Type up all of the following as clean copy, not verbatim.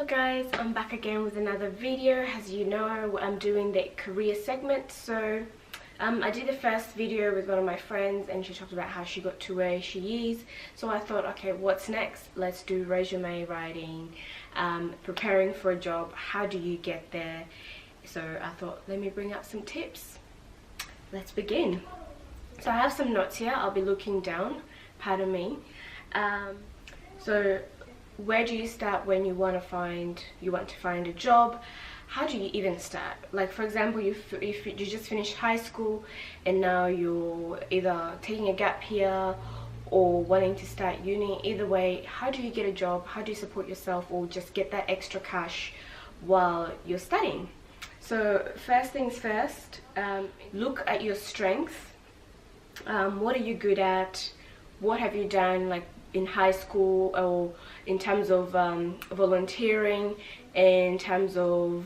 Hello guys, I'm back again with another video. As you know, I'm doing the career segment. So I did the first video with one of my friends and she talked about how she got to where she is. So I thought, okay, what's next? Let's do resume writing, preparing for a job. How do you get there? So I thought, let me bring up some tips. Let's begin. So I have some notes here. I'll be looking down, pardon me. So where do you start when you want to find a job? How do you even start? Like, for example, if you just finished high school and now you're either taking a gap year or wanting to start uni, either way, how do you get a job? How do you support yourself or just get that extra cash while you're studying? So first things first, look at your strengths. What are you good at? What have you done, like in high school, or in terms of volunteering, in terms of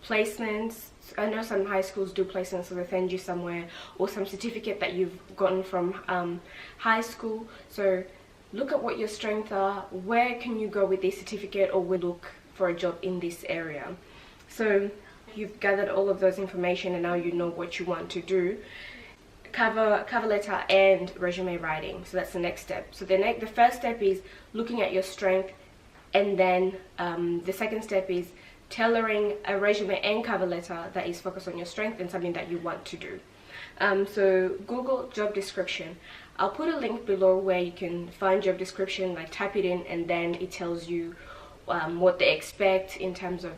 placements? I know some high schools do placements, so they send you somewhere, or some certificate that you've gotten from high school. So look at what your strengths are. Where can you go with this certificate, or will look for a job in this area? So you've gathered all of those information and now you know what you want to do. Cover letter and resume writing. So that's the next step. So the first step is looking at your strength, and then the second step is tailoring a resume and cover letter that is focused on your strength and something that you want to do. So Google job description. I'll put a link below where you can find job description, like type it in and then it tells you what they expect in terms of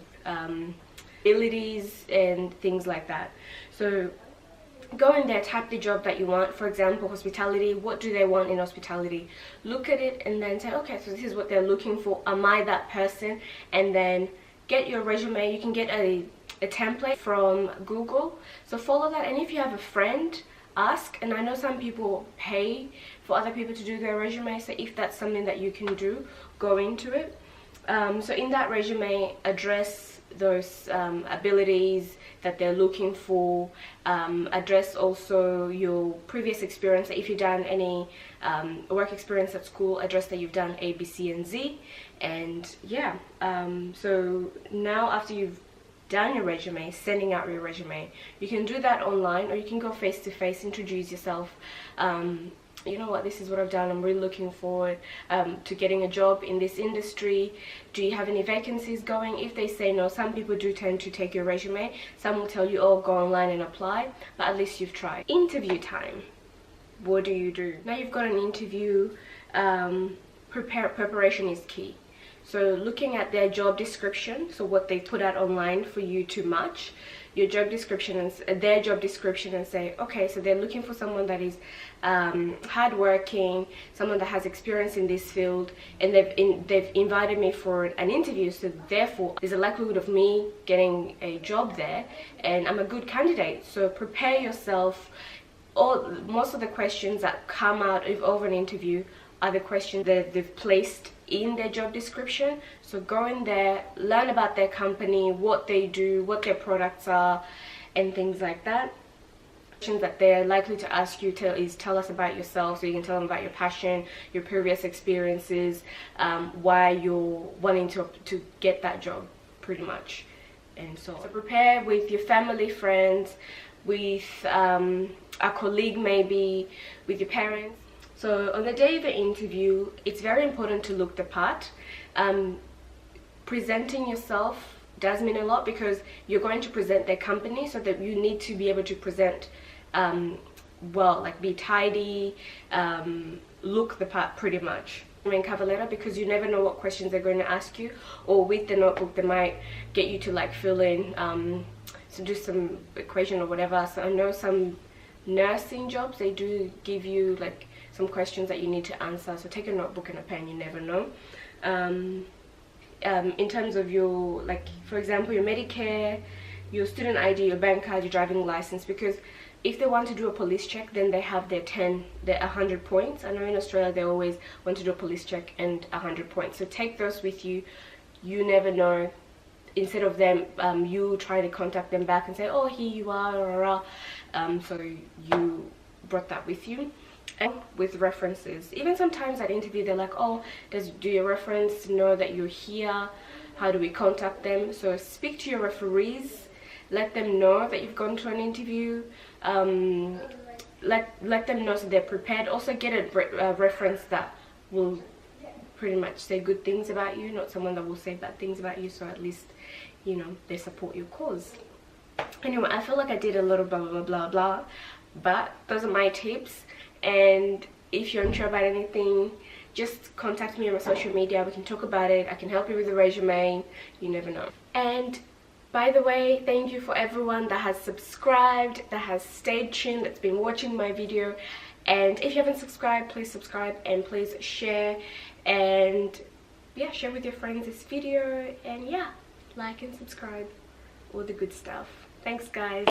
abilities and things like that. So go in there, type the job that you want. For example, hospitality. What do they want in hospitality? Look at it and then say, okay, so this is what they're looking for. Am I that person? And then get your resume. You can get a template from Google. So follow that. And if you have a friend, ask. And I know some people pay for other people to do their resume. So if that's something that you can do, go into it. So in that resume, address those abilities that they're looking for. Address also your previous experience. If you've done any work experience at school, address that you've done A, B, C, and Z. And yeah, so now after you've done your resume, sending out your resume, you can do that online or you can go face to face, introduce yourself. You know what, this is what I've done, I'm really looking forward to getting a job in this industry. Do you have any vacancies going? If they say no, some people do tend to take your resume. Some will tell you, oh, go online and apply, but at least you've tried. Interview time. What do you do? Now you've got an interview, preparation is key. So looking at their job description, so what they put out online for you to match your job description and their job description, and say, okay, so they're looking for someone that is hardworking, someone that has experience in this field, and they've invited me for an interview, so therefore there's a likelihood of me getting a job there and I'm a good candidate. So prepare yourself. Most of the questions that come out of an interview are the questions that they've placed in their job description. So go in there, learn about their company, what they do, what their products are, and things like that. Questions that they're likely to ask you is tell us about yourself. So you can tell them about your passion, your previous experiences, why you're wanting to get that job, pretty much. And so prepare with your family, friends, with a colleague maybe, with your parents. So on the day of the interview, it's very important to look the part. Presenting yourself does mean a lot because you're going to present their company, so that you need to be able to present well, like be tidy, look the part pretty much. And cover letter, because you never know what questions they're going to ask you, or with the notebook they might get you to like fill in, so do some equation or whatever. So I know some nursing jobs, they do give you like some questions that you need to answer, so take a notebook and a pen, you never know. In terms of your, like for example, your Medicare, your student ID, your bank card, your driving license, because if they want to do a police check, then they have their 100 points. I know in Australia they always want to do a police check and 100 points, so take those with you. You never know, instead of them you try to contact them back and say, oh, here you are, so you brought that with you. And with references, even sometimes at interview they're like, oh, do your reference know that you're here? how do we contact them. So speak to your referees, let them know that you've gone to an interview, let them know so they're prepared. Also get a reference that will pretty much say good things about you, not someone that will say bad things about you, so at least, you know, they support your cause. Anyway, I feel like I did a little blah blah blah blah, but those are my tips. And if you're unsure about anything, just contact me on my social media. We can talk about it. I can help you with the resume. You never know. And by the way, thank you for everyone that has subscribed, that has stayed tuned, that's been watching my video. And if you haven't subscribed, please subscribe and please share. And yeah, share with your friends this video. And yeah, like and subscribe, all the good stuff. Thanks guys.